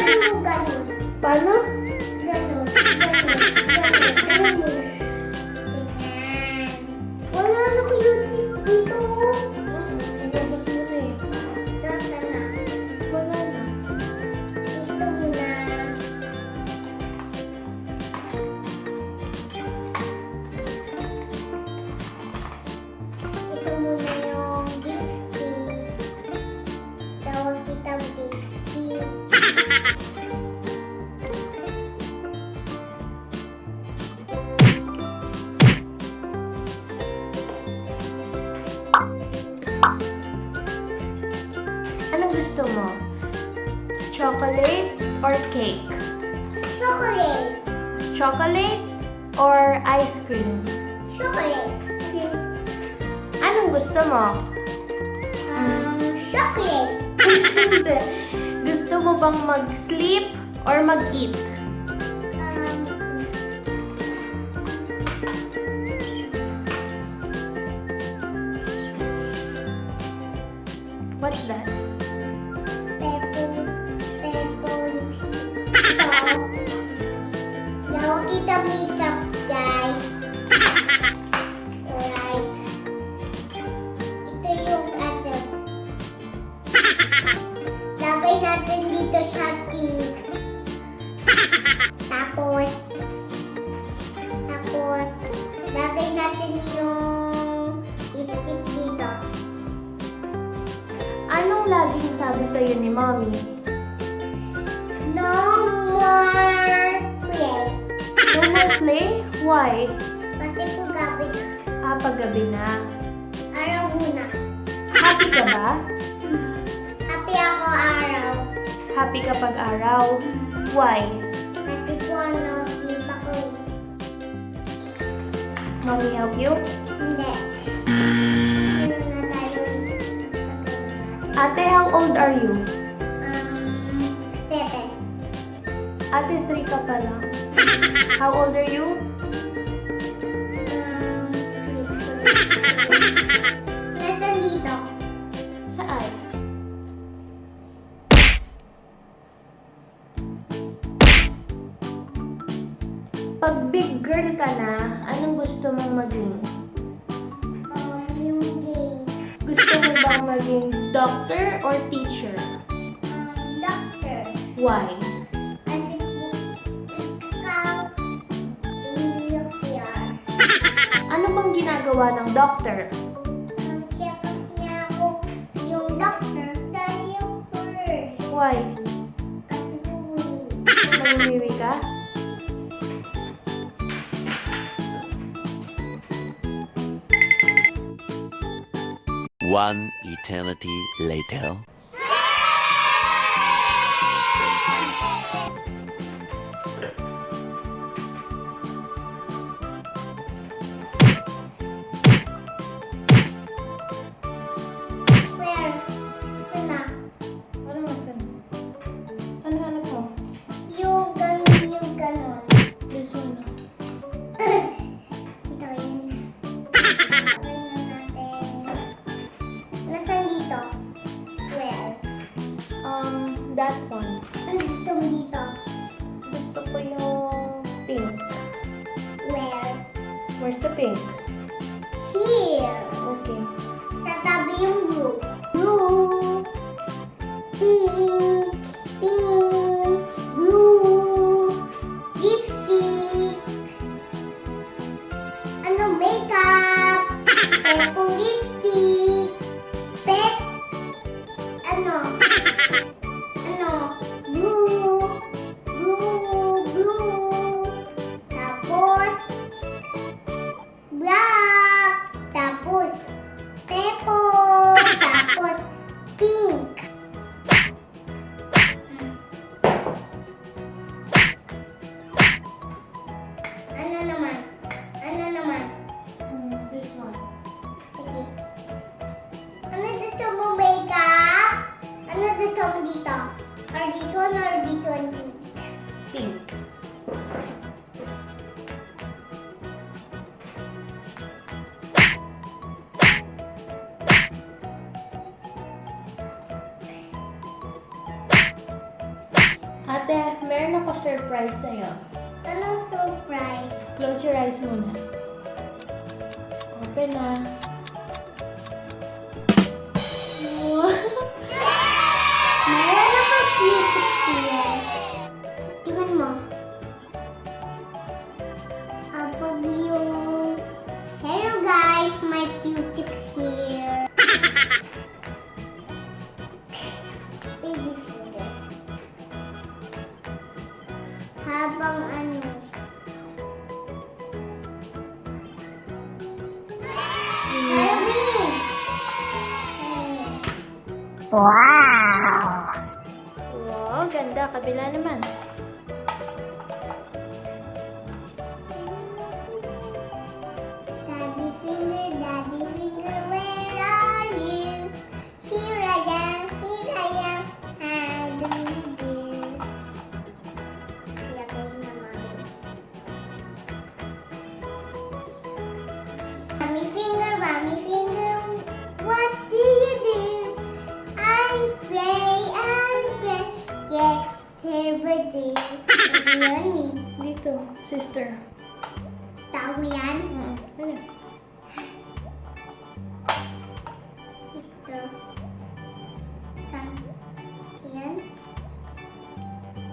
Ganun. Paano? Ganun. Ganun. Wala na kayo dito. Inubos mo na eh. Nasa na? Wala na. Dito muna. Ito muna yung lipstick. Tawag kitang lipstick. Anong gusto mo? Chocolate or cake? Chocolate. Chocolate or ice cream? Chocolate. Okay. Anong gusto mo? Chocolate. Hindi. Gusto mo bang mag-sleep or mag-eat? What's that? Pepper lipstick. Tawag kitang makeup, guys. Alright. Ito yung address. Lagay natin dito sa cake. Tapos, lagay natin yung lipstick dito. Anong laging sabi sa'yo ni Mommy? No more play. No more play? Why? Kasi po gabi na. Paggabi na. Araw muna. Happy ka ba? Happy ako araw. Happy ka pag-araw? Why? Kasi po sleep ako eh. Mommy help you? Hindi. Ano na tayo eh. Ate, how old are you? 7. Ate, 3 ka pa lang. How old are you? 3. Nasaan dito? Sa eyes. Pag big girl ka na, anong gusto mong maging? Yung game. Gusto mo bang maging doctor or teacher? Doctor. Why? Kasi po, ikaw, tumiyok siya. Ano bang ginagawa ng doctor? Check up niya ako yung doctor dahil yung first. Why? Kasi po, Mamimiwi ka? One eternity later. where? Ito na. Ano masan? Ano hanap mo? Yung ganon. This one. Ito yun. Okay na natin. Nasaan dito? Where's? That one. Ano gusto mo dito? Gusto ko yung pink. Where's? Where's the pink? Here. Okay. Sa tabi yung blue. Blue. Pink. Pink. Blue. Lipstick. Ano makeup? Pepper lipstick. Ano? Blue. Blue. Blue. Tapos, black. Tapos, purple. Tapos, pink. Ano naman? Ano naman? This one. Sige. Ano gusto mo makeup? Ano gusto mo dito? Or this one or this one, please? Pink. meron ako surprise sa'yo. Anong surprise? Close your eyes muna. Open na. Wow. Meron ako cutie here. Tingnan mo. Habang yung... Hello guys, my cutie here. Baby finger. Habang ano... Halloween! Wow, ganda. Kabila naman. Daddy finger, where are you? Here I am, how do you do? Lagay na mami. Mommy finger, what do you do? I pray, yes, every day. Yun Dito, sister. tao yan. Ano? Sister. Son. Yan.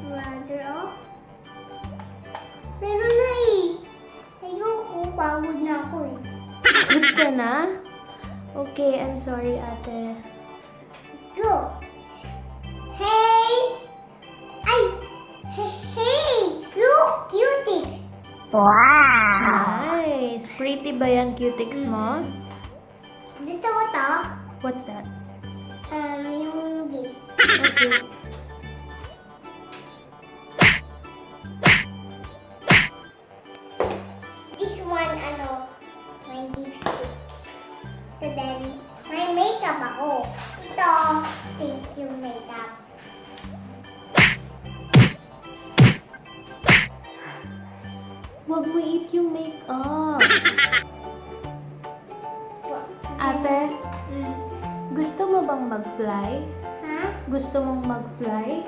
Brother of. Pero na ayoko, pagod na ako eh. Good ka na? Okay, I'm sorry, ate. Go. Hey! Ay! Hey! Look, cutie! Nice! Pretty ba yan, cutics mo? Gusto ko to. What's that? Yung this. Okay. This one, my lipstick. So then, may makeup ako. Ito, thank you makeup. Huwag mo eat yung makeup. Ate, gusto mo bang mag-fly? Ha? Gusto mong mag-fly?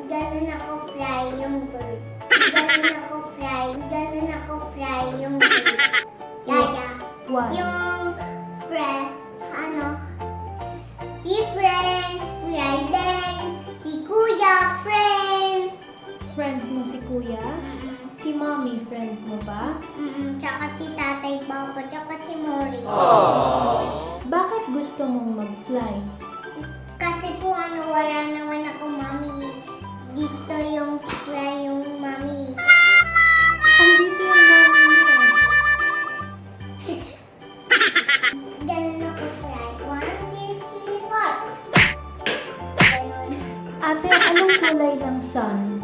Ganun ako fly yung bird. Ganun ako fly yung bird. Yaya. Why? Yung friend, si friends, fly din. Si kuya, friends. Friend mo si kuya? Si mommy, friend mo ba? Tsaka si tatay, papa, tsaka si Mori. Bakit gusto mong mag-fly? Kasi po wala naman ako mami. Dito yung fly yung mami. Andito yung mommy mo. Ganun ako fly. 1, 2, 3, 4. Ganun. Ate, anong kulay ng sun?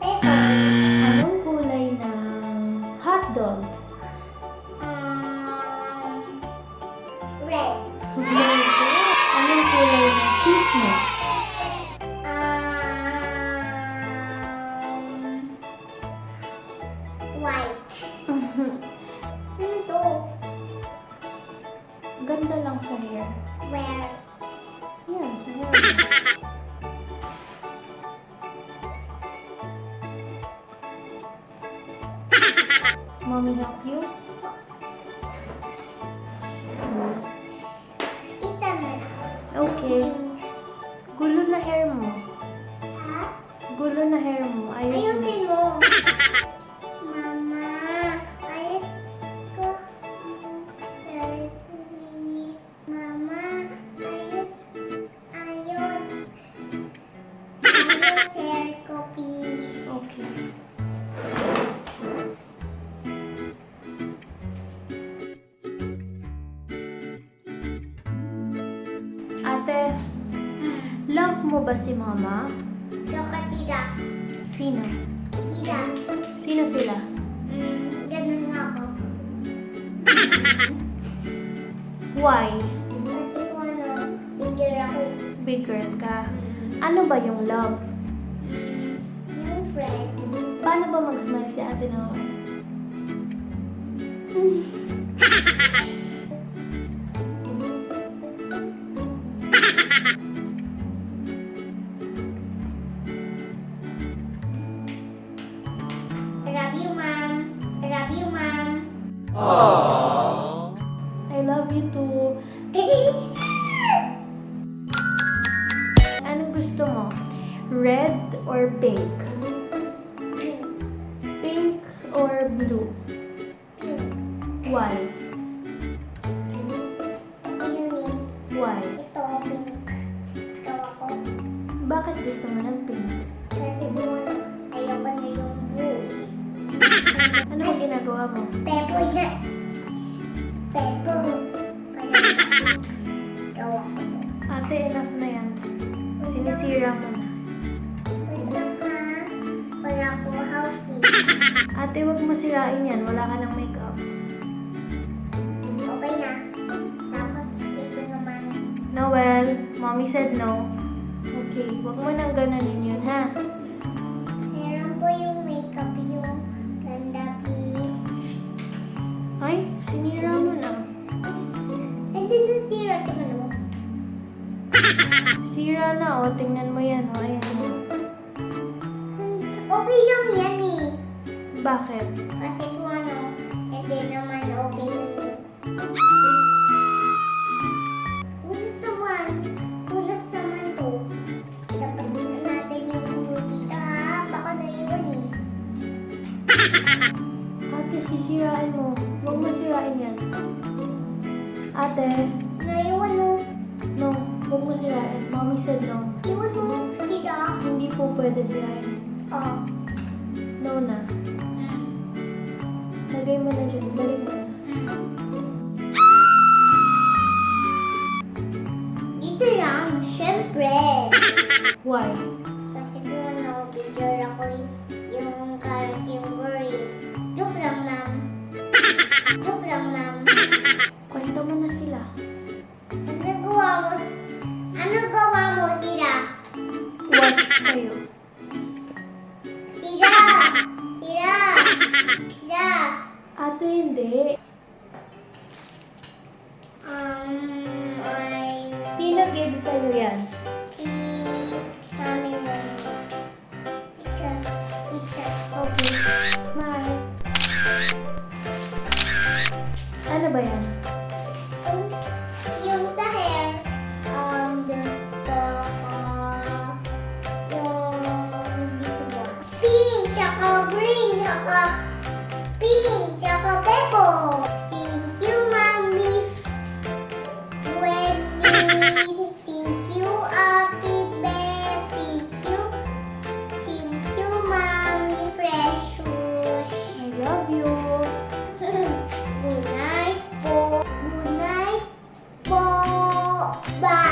Pepper. Anong kulay ng hotdog? Red. Anong kulay ng cake mo? White. Ano to? Ganda lang sa hair. Where? Yan, sa hair mo. Mommy help you? Ito na lang. Okay. Gulo na hair mo. Ha? Gulo na hair mo. Ayos mo. Ayusin mo. Mama, ayos ko. Very please. Mama, ayos. Ayos hair ko, please. Okay. Ate, love mo ba si mama? Tsaka sila. Sino? Sila. Sino sila? Ganun nga ako. Why? Kasi kung bigger ako. Big girl ka. Ano ba yung love? Yung friend. Paano ba mag-smile si ate na? Red or pink? Pink. Pink or blue? Pink. Why? Ano yun? Why? Ito, pink. Ito ako. Bakit gusto mo ng pink? Kasi doon, ayoko na yung blue. Ano ang ginagawa mo? Pepo siya. Pepo. Ikaw ako to. Ate, enough na yan. Sinisira mo na. Wait lang ha. Wala ko healthy. Ate, wag mo sirain yan. Wala ka ng makeup. Okay na. Tapos, ito naman. Noel, mommy said no. Okay, wag mo nang gananin yun, ha? Meron po yung makeup yung ganda, please. Ay, sinira mo na. Hindi na sira ito ano. Sira na, oh. Tingnan mo yan, oh. Ayan. Okay lang yan eh. Bakit? Kasi kung ano, hindi naman okay yun eh. Kulas naman to. Dapat natin yung dito ha. Baka na yun eh. Ate, sisirain mo. Huwag mo sirain yan. Ate, Naiwan o. no. Huwag mo sirain. Mommy said no. Iwan o. Sira. Hindi po pwede sirain. Oh. No na. Lagay mo na dyan. Balik mo na. Dito lang, syempre. Why? Kasi kung ano, picture ako yung category. Joke lang, ma'am. Joke lang, ma'am. Kwento mo na sila. Ano gawa mo? Ano gawa mo, Sira? What sa'yo? Sira! Sira! Sira! Ate, hindi. I Sino give sa'yo yan? see Mami mo. Picture. Picture. Okay. Smile. Ano ba yan? Yung sa hair, there's the, yung dito ba? Pink, tsaka green, tsaka pink, tsaka purple. Thank you, Mommy. Wendy, thank you, Ate Beth, thank you, Mommy Precious. I love you. Good night po. Good night po. Bye.